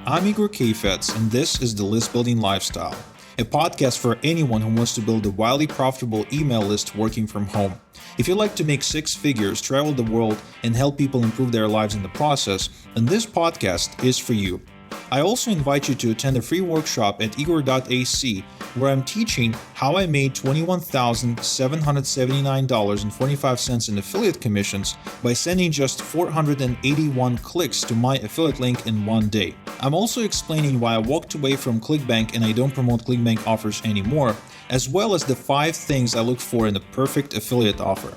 I'm Igor and this is the List Building Lifestyle, a podcast for anyone who wants to build a wildly profitable email list working from home. If you'd like to make six figures, travel the world, and help people improve their lives in the process, then this podcast is for you. I also invite you to attend a free workshop at igor.ac where I'm teaching how I made $21,779.45 in affiliate commissions by sending just 481 clicks to my affiliate link in one day. I'm also explaining why I walked away from ClickBank and I don't promote ClickBank offers anymore, as well as the 5 things I look for in a perfect affiliate offer.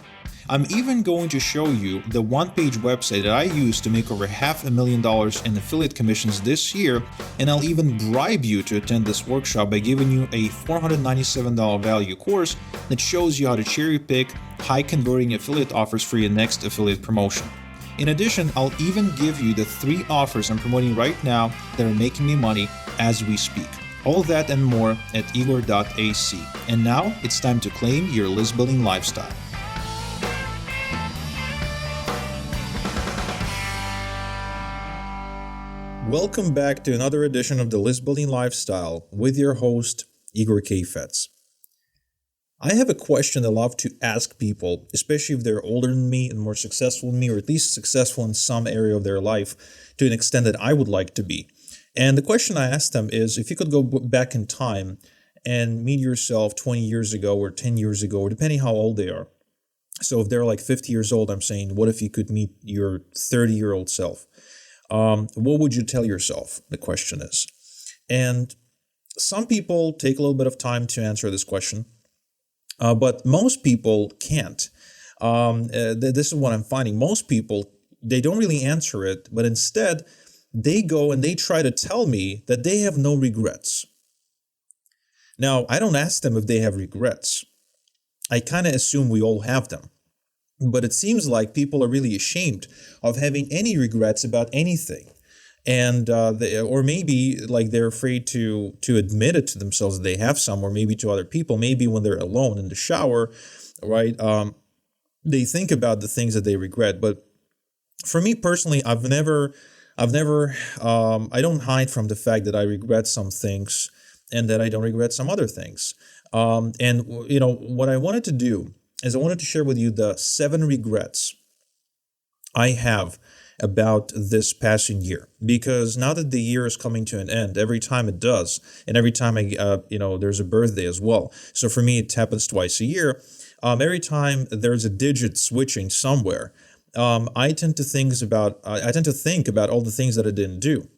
I'm even going to show you the one-page website that I used to make over $500,000 in affiliate commissions this year, and I'll even bribe you to attend this workshop by giving you a $497 value course that shows you how to cherry-pick high-converting affiliate offers for your next affiliate promotion. In addition, I'll even give you the 3 offers I'm promoting right now that are making me money as we speak. All that and more at igor.ac. And now it's time to claim your list building lifestyle. Welcome back to another edition of the List Building Lifestyle with your host, Igor Kayfetz. I have a question I love to ask people, especially if they're older than me and more successful than me, or at least successful in some area of their life to an extent that I would like to be. And the question I ask them is, if you could go back in time and meet yourself 20 years ago or 10 years ago, or depending how old they are. So if they're like 50 years old, I'm saying, what if you could meet your 30-year-old self? What would you tell yourself? The question is. And some people take a little bit of time to answer this question, but most people can't. This is what I'm finding. Most people, they don't really answer it, but instead they go and they try to tell me that they have no regrets. Now, I don't ask them if they have regrets. I kind of assume we all have them. But it seems like people are really ashamed of having any regrets about anything. And or maybe like they're afraid to admit it to themselves that they have some, or maybe to other people. Maybe when they're alone in the shower, right? They think about the things that they regret. But for me personally, I don't hide from the fact that I regret some things and that I don't regret some other things. And what I wanted to do is I wanted to share with you the 7 regrets I have about this passing year. Because now that the year is coming to an end, every time it does, and every time there's a birthday as well. So for me, it happens twice a year. Every time there's a digit switching somewhere, I tend to think about all the things that I didn't do.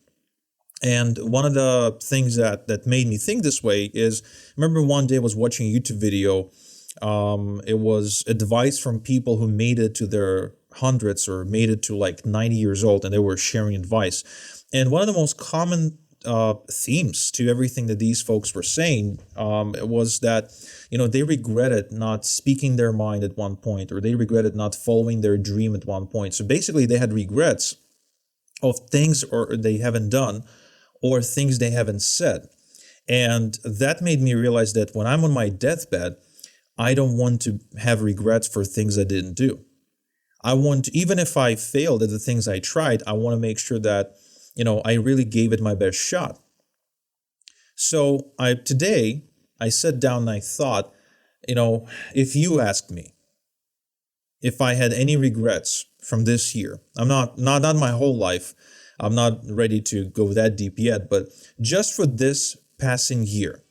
And one of the things that made me think this way is, remember one day I was watching a YouTube video. It was advice from people who made it to their hundreds or made it to like 90 years old, and they were sharing advice. And one of the most common themes to everything that these folks were saying was that, they regretted not speaking their mind at one point, or they regretted not following their dream at one point. So basically, they had regrets of things or they haven't done or things they haven't said. And that made me realize that when I'm on my deathbed, I don't want to have regrets for things I didn't do. I want to, even if I failed at the things I tried, I want to make sure that, I really gave it my best shot. So today I sat down and I thought, if you asked me if I had any regrets from this year, I'm not my whole life. I'm not ready to go that deep yet, but just for this passing year,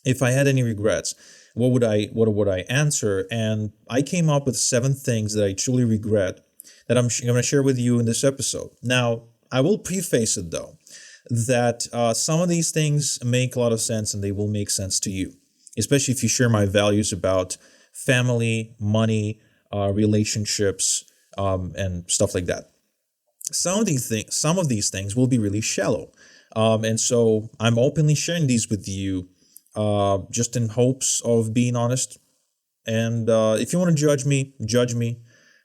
if I had any regrets, what would I answer? And I came up with 7 things that I truly regret that I'm going to share with you in this episode. Now, I will preface it though, that some of these things make a lot of sense and they will make sense to you, especially if you share my values about family, money, relationships, and stuff like that. Some of these things will be really shallow. And so I'm openly sharing these with you just in hopes of being honest. And if you want to judge me,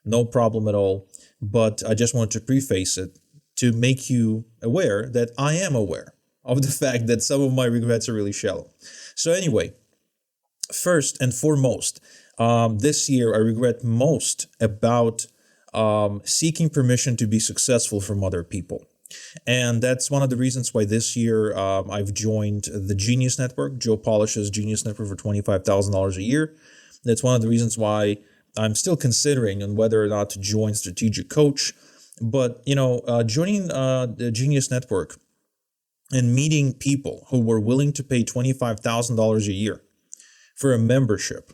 no problem at all. But I just wanted to preface it to make you aware that I am aware of the fact that some of my regrets are really shallow. So anyway, first and foremost, this year I regret most about seeking permission to be successful from other people. And that's one of the reasons why this year I've joined the Genius Network, Joe Polish's Genius Network, for $25,000 a year. That's one of the reasons why I'm still considering on whether or not to join Strategic Coach. But, joining the Genius Network and meeting people who were willing to pay $25,000 a year for a membership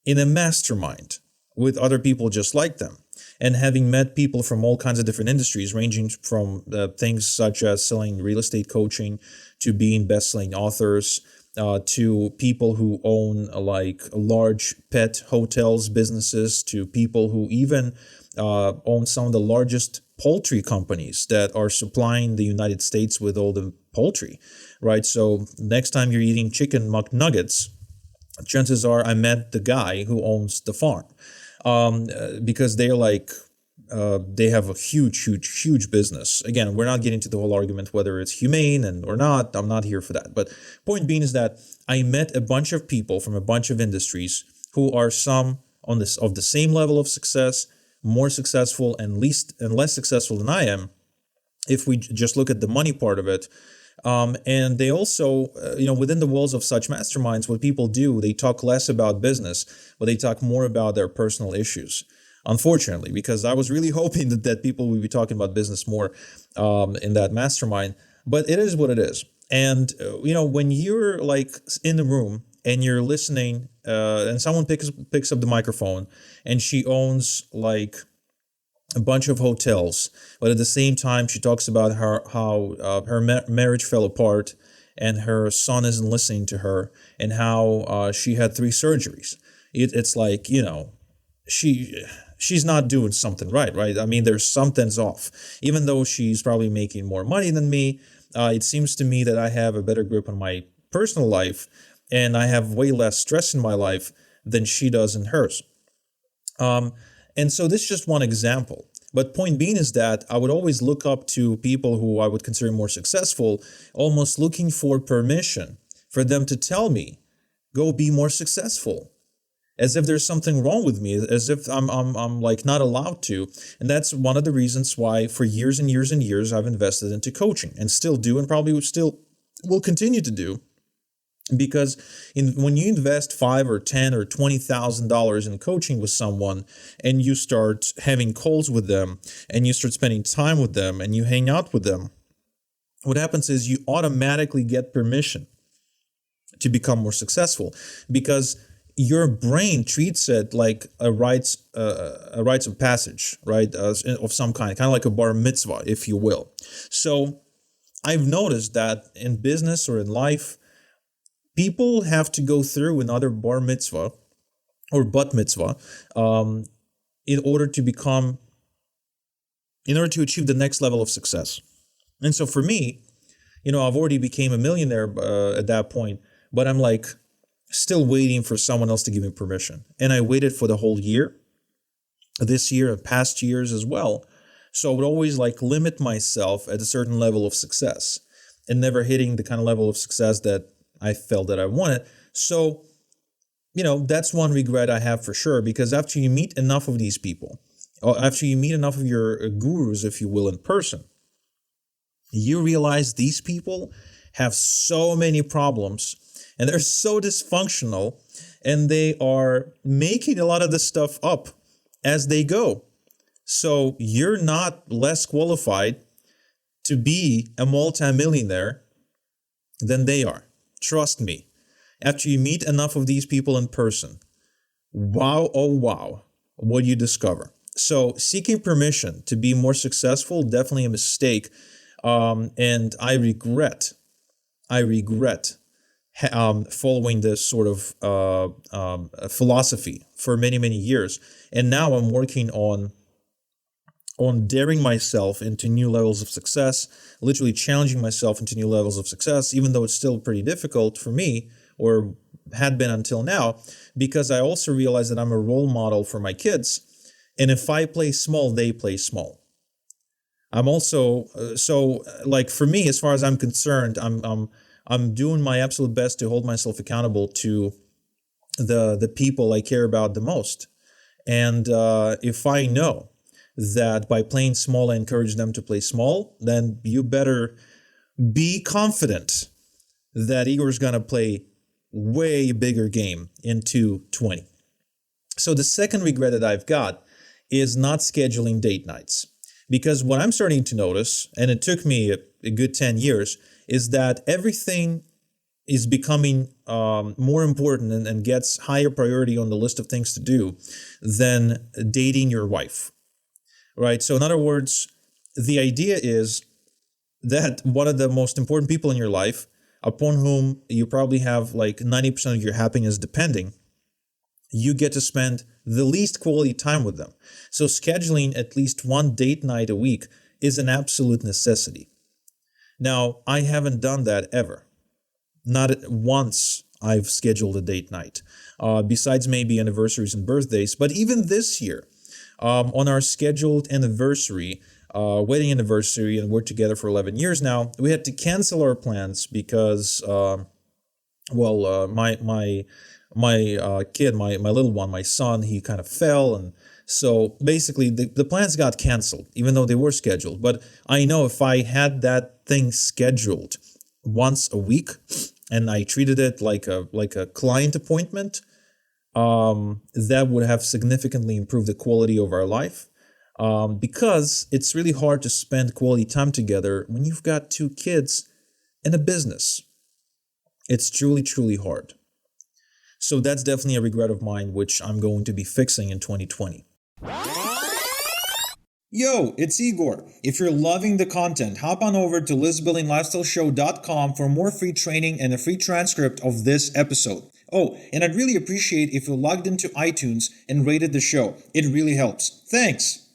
in a mastermind with other people just like them, and having met people from all kinds of different industries, ranging from things such as selling real estate coaching to being best-selling authors, to people who own like large pet hotels businesses, to people who even own some of the largest poultry companies that are supplying the United States with all the poultry, right? So next time you're eating chicken McNuggets, chances are I met the guy who owns the farm, because they're like, they have a huge business. Again, we're not getting to the whole argument whether it's humane or not. I'm not here for that. But point being is that I met a bunch of people from a bunch of industries who are some on this of the same level of success, more successful and less successful than I am, if we just look at the money part of it. And they also, within the walls of such masterminds, what people do, they talk less about business, but they talk more about their personal issues. Unfortunately, because I was really hoping that people would be talking about business more in that mastermind, but it is what it is. And, when you're like in the room and you're listening and someone picks up the microphone and she owns like a bunch of hotels, but at the same time she talks about how her marriage fell apart and her son isn't listening to her, and how she had 3 surgeries. It's like, she's not doing something right? I mean, there's something's off. Even though she's probably making more money than me, it seems to me that I have a better grip on my personal life, and I have way less stress in my life than she does in hers. And so this is just one example. But point being is that I would always look up to people who I would consider more successful, almost looking for permission for them to tell me, go be more successful, as if there's something wrong with me, as if I'm like not allowed to. And that's one of the reasons why for years and years and years I've invested into coaching, and still do, and probably will continue to do. Because when you invest $5 or $10 or $20,000 in coaching with someone, and you start having calls with them, and you start spending time with them, and you hang out with them, what happens is you automatically get permission to become more successful, because your brain treats it like a rites of passage, right, of some kind of like a bar mitzvah, if you will. So I've noticed that in business or in life, people have to go through another bar mitzvah or bat mitzvah in order to achieve the next level of success. And so for me, I've already became a millionaire at that point, but I'm like still waiting for someone else to give me permission. And I waited for the whole year, this year and past years as well. So I would always like limit myself at a certain level of success and never hitting the kind of level of success that I felt that I wanted. So, that's one regret I have for sure, because after you meet enough of these people, or after you meet enough of your gurus, if you will, in person, you realize these people have so many problems, and they're so dysfunctional, and they are making a lot of this stuff up as they go. So you're not less qualified to be a multimillionaire than they are. Trust me, after you meet enough of these people in person, wow, oh wow, what you discover. So seeking permission to be more successful, definitely a mistake. And I regret following this sort of philosophy for many, many years. And now I'm working on daring myself into new levels of success, literally challenging myself into new levels of success, even though it's still pretty difficult for me, or had been until now, because I also realize that I'm a role model for my kids. And if I play small, they play small. I'm also, for me, as far as I'm concerned, I'm doing my absolute best to hold myself accountable to the people I care about the most. And if I know that by playing small, I encourage them to play small, then you better be confident that Igor's going to play way bigger game in 220. So the second regret that I've got is not scheduling date nights. Because what I'm starting to notice, and it took me a good 10 years, is that everything is becoming more important and gets higher priority on the list of things to do than dating your wife, right? So in other words, the idea is that one of the most important people in your life, upon whom you probably have like 90% of your happiness depending, you get to spend the least quality time with them. So scheduling at least one date night a week is an absolute necessity. Now, I haven't done that ever. Not once I've scheduled a date night, besides maybe anniversaries and birthdays. But even this year, on our scheduled anniversary, wedding anniversary, and we're together for 11 years now, we had to cancel our plans because, my kid, my little one, my son, he kind of fell. And so basically the plans got canceled, even though they were scheduled. But I know if I had that thing scheduled once a week and I treated it like a client appointment, that would have significantly improved the quality of our life. Because it's really hard to spend quality time together when you've got two kids and a business. It's truly, truly hard. So that's definitely a regret of mine, which I'm going to be fixing in 2020. Yo, it's Igor. If you're loving the content, hop on over to listbuildinglifestyleshow.com for more free training and a free transcript of this episode. Oh, and I'd really appreciate if you logged into iTunes and rated the show. It really helps. Thanks.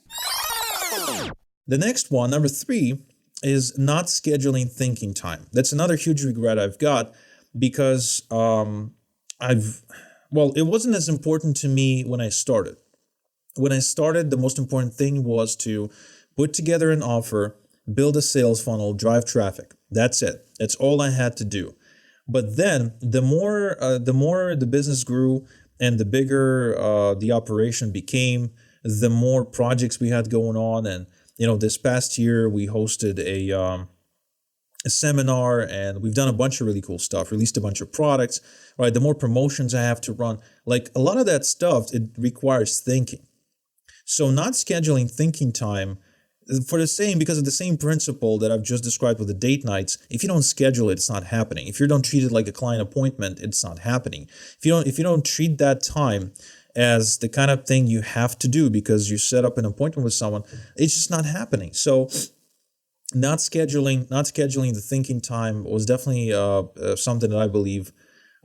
The next one, number 3, is not scheduling thinking time. That's another huge regret I've got because it wasn't as important to me when I started. When I started, the most important thing was to put together an offer, build a sales funnel, drive traffic. That's it. That's all I had to do. But then the more the business grew and the bigger the operation became, the more projects we had going on. And, this past year we hosted a seminar, and we've done a bunch of really cool stuff, released a bunch of products, right? The more promotions I have to run, like a lot of that stuff, it requires thinking. So not scheduling thinking time because of the same principle that I've just described with the date nights. If you don't schedule it, it's not happening. If you don't treat it like a client appointment, it's not happening. If you don't treat that time as the kind of thing you have to do because you set up an appointment with someone, it's just not happening. So not scheduling the thinking time was definitely something that I believe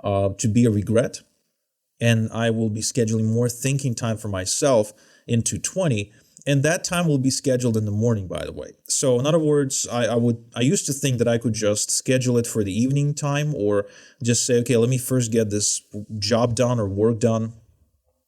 to be a regret. And I will be scheduling more thinking time for myself in 2020. And that time will be scheduled in the morning, by the way. So in other words, I used to think that I could just schedule it for the evening time, or just say, okay, let me first get this job done or work done,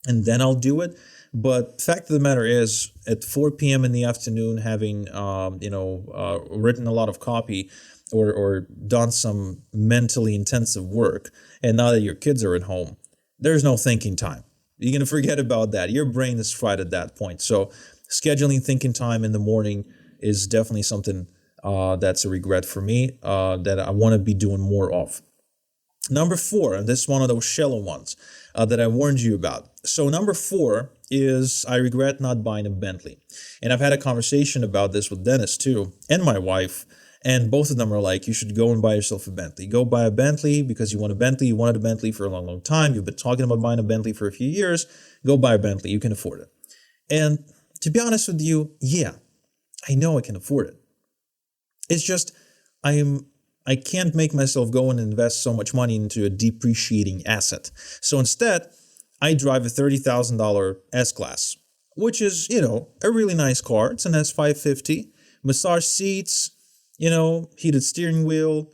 and then I'll do it. But fact of the matter is, at 4 p.m. in the afternoon, having written a lot of copy or done some mentally intensive work, and now that your kids are at home, there's no thinking time. You're going to forget about that. Your brain is fried at that point. So scheduling thinking time in the morning is definitely something that's a regret for me that I want to be doing more of. Number 4, and this is one of those shallow ones that I warned you about. So number 4 is I regret not buying a Bentley. And I've had a conversation about this with Dennis too, and my wife. And both of them are like, you should go and buy yourself a Bentley. Go buy a Bentley because you want a Bentley. You wanted a Bentley for a long, long time. You've been talking about buying a Bentley for a few years. Go buy a Bentley. You can afford it. And to be honest with you, yeah, I know I can afford it. It's just I can't make myself go and invest so much money into a depreciating asset. So instead, I drive a $30,000 S-Class, which is, a really nice car. It's an S550, massage seats, heated steering wheel,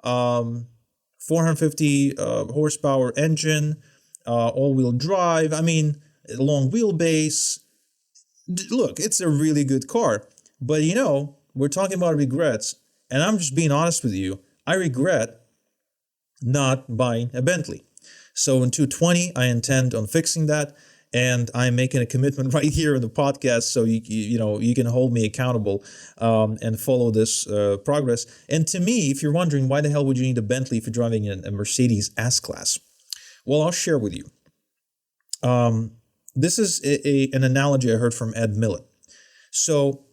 450 horsepower engine, all-wheel drive. I mean, long wheelbase. Look, it's a really good car. But, we're talking about regrets. And I'm just being honest with you. I regret not buying a Bentley. So in 2020, I intend on fixing that. And I'm making a commitment right here in the podcast, so you can hold me accountable and follow this progress. And to me, if you're wondering why the hell would you need a Bentley if you're driving a Mercedes S-Class, well, I'll share with you. This is an analogy I heard from Ed Millett. So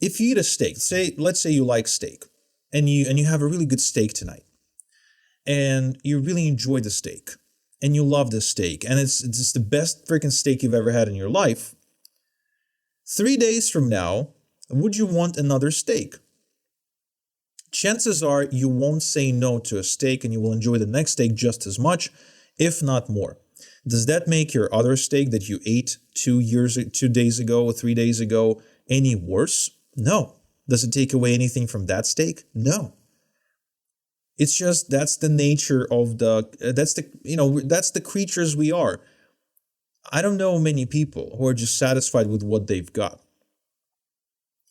if you eat a steak, let's say you like steak, and you have a really good steak tonight, and you really enjoy the steak, and you love this steak, and it's just the best freaking steak you've ever had in your life, 3 days from now, would you want another steak? Chances are you won't say no to a steak, and you will enjoy the next steak just as much, if not more. Does that make your other steak that you ate 2 days ago or 3 days ago any worse? No. Does it take away anything from that steak? No. It's just that's the nature of that's the creatures we are. I don't know many people who are just satisfied with what they've got.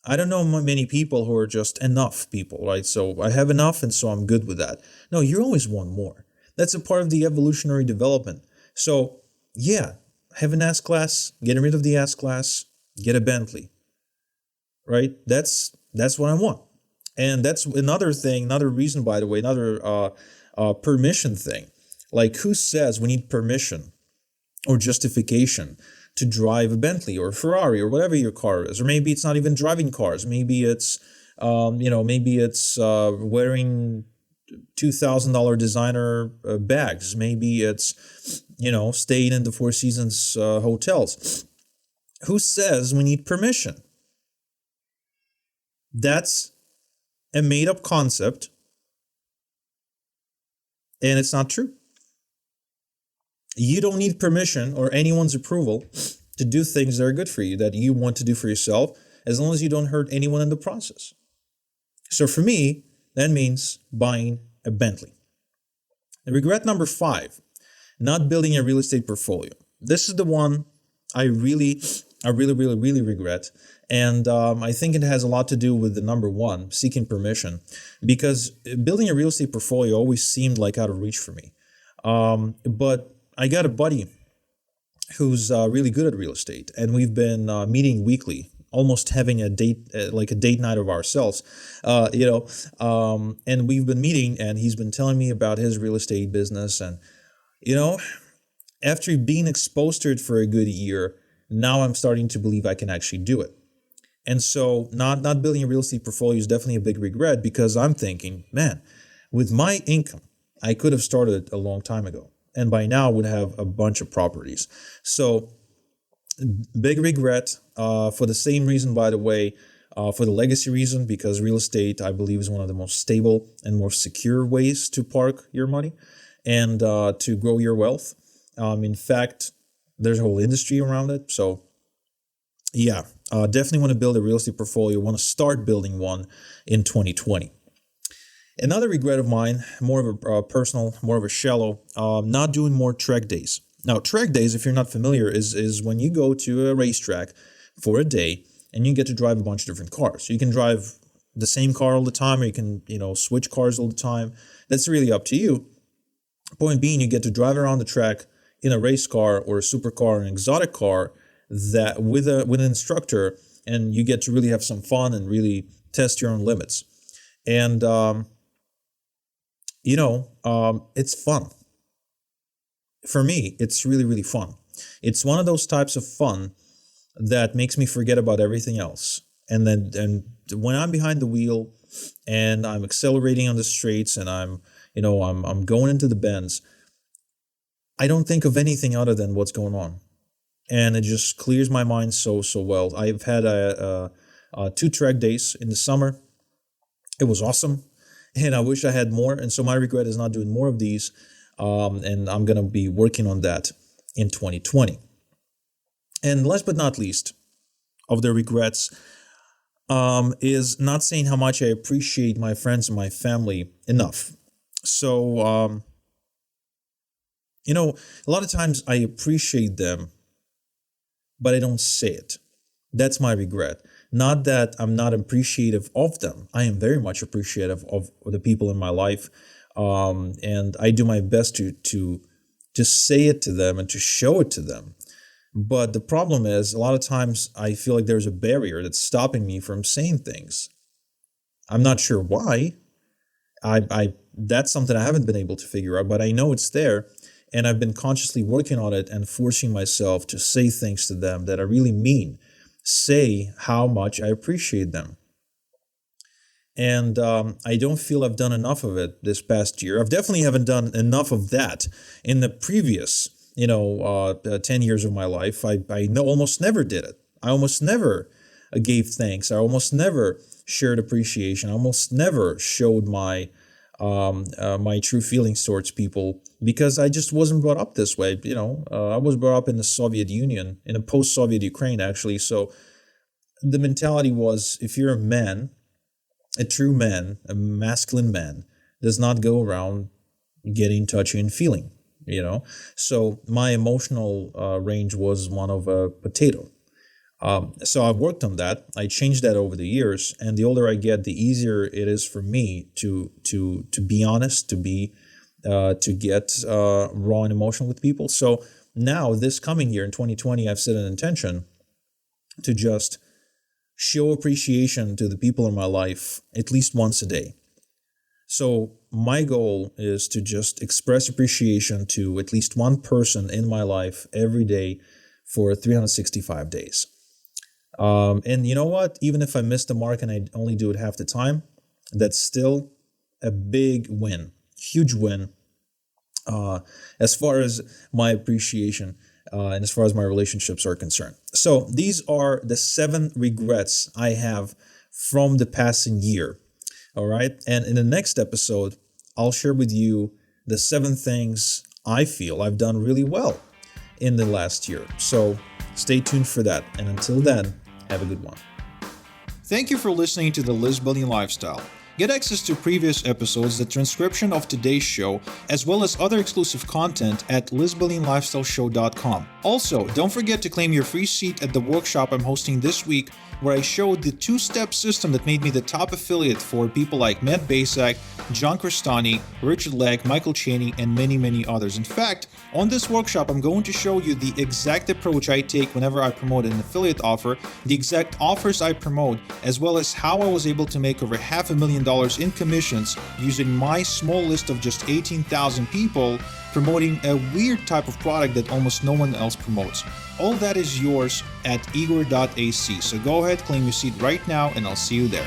I don't know many people who are just enough people, right? So I have enough, and so I'm good with that. No, you always want more. That's a part of the evolutionary development. So yeah, have an S-Class, get rid of the S-Class, get a Bentley, right? That's what I want. And that's another thing, another reason, by the way, another permission thing. Like, who says we need permission or justification to drive a Bentley or a Ferrari or whatever your car is? Or maybe it's not even driving cars. Maybe it's, wearing $2,000 designer bags. Maybe it's, staying in the Four Seasons hotels. Who says we need permission? That's a made-up concept, and it's not true. You don't need permission or anyone's approval to do things that are good for you, that you want to do for yourself, as long as you don't hurt anyone in the process. So for me, that means buying a Bentley. And regret number 5, not building a real estate portfolio. This is the one I really regret. And I think it has a lot to do with the number 1, seeking permission, because building a real estate portfolio always seemed like out of reach for me. But I got a buddy who's really good at real estate, and we've been meeting weekly, almost having a date, like a date night of ourselves, and we've been meeting, and he's been telling me about his real estate business. And, after being exposed to it for a good year, now I'm starting to believe I can actually do it. And so not building a real estate portfolio is definitely a big regret, because I'm thinking, man, with my income, I could have started a long time ago, and by now would have a bunch of properties. So big regret for the same reason, by the way, for the legacy reason, because real estate, I believe, is one of the most stable and more secure ways to park your money and to grow your wealth. In fact, there's a whole industry around it. So yeah, definitely want to build a real estate portfolio, want to start building one in 2020. Another regret of mine, more of a personal, more of a shallow, not doing more track days. Now, track days, if you're not familiar, is when you go to a racetrack for a day and you get to drive a bunch of different cars. So you can drive the same car all the time, or you can, switch cars all the time. That's really up to you. Point being, you get to drive around the track in a race car or a supercar, an exotic car, that with an instructor, and you get to really have some fun and really test your own limits. And it's fun. For me, it's really, really fun. It's one of those types of fun that makes me forget about everything else. And when I'm behind the wheel and I'm accelerating on the straights and I'm going into the bends, I don't think of anything other than what's going on. And it just clears my mind so well. I've had 2 track days in the summer. It was awesome, and I wish I had more. And so my regret is not doing more of these, and I'm going to be working on that in 2020. And last but not least of the regrets is not saying how much I appreciate my friends and my family enough. So, a lot of times I appreciate them, but I don't say it. That's my regret. Not that I'm not appreciative of them. I am very much appreciative of the people in my life. And I do my best to say it to them and to show it to them. But the problem is, a lot of times I feel like there's a barrier that's stopping me from saying things. I'm not sure why. I that's something I haven't been able to figure out, but I know it's there, and I've been consciously working on it and forcing myself to say things to them that I really mean. Say how much I appreciate them. And I don't feel I've done enough of it this past year. I've definitely haven't done enough of that in the previous, 10 years of my life. I almost never did it. I almost never gave thanks. I almost never shared appreciation. I almost never showed my my true feelings towards people because I just wasn't brought up this way. I was brought up in the Soviet Union, in a post-Soviet Ukraine, actually. So the mentality was, if you're a man, a true man, a masculine man, does not go around getting touchy and feeling, So my emotional range was one of a potato. So I've worked on that. I changed that over the years, and the older I get, the easier it is for me to be honest, to get raw and emotional with people. So now, this coming year in 2020, I've set an intention to just show appreciation to the people in my life at least once a day. So my goal is to just express appreciation to at least one person in my life every day for 365 days. And you know what? Even if I miss the mark and I only do it half the time, that's still a big win, huge win, as far as my appreciation and as far as my relationships are concerned. So these are the 7 regrets I have from the passing year. All right. And in the next episode, I'll share with you the 7 things I feel I've done really well in the last year. So stay tuned for that. And until then, have a good one. Thank you for listening to the List Building Lifestyle. Get access to previous episodes, the transcription of today's show, as well as other exclusive content at listbuildinglifestyleshow.com. Also, don't forget to claim your free seat at the workshop I'm hosting this week, where I showed the 2-step system that made me the top affiliate for people like Matt Basak, John Crestani, Richard Legg, Michael Cheney, and many, many others. In fact, on this workshop, I'm going to show you the exact approach I take whenever I promote an affiliate offer, the exact offers I promote, as well as how I was able to make over $500,000 in commissions using my small list of just 18,000 people promoting a weird type of product that almost no one else promotes. All that is yours at igor.ac. So go ahead, claim your seat right now, and I'll see you there.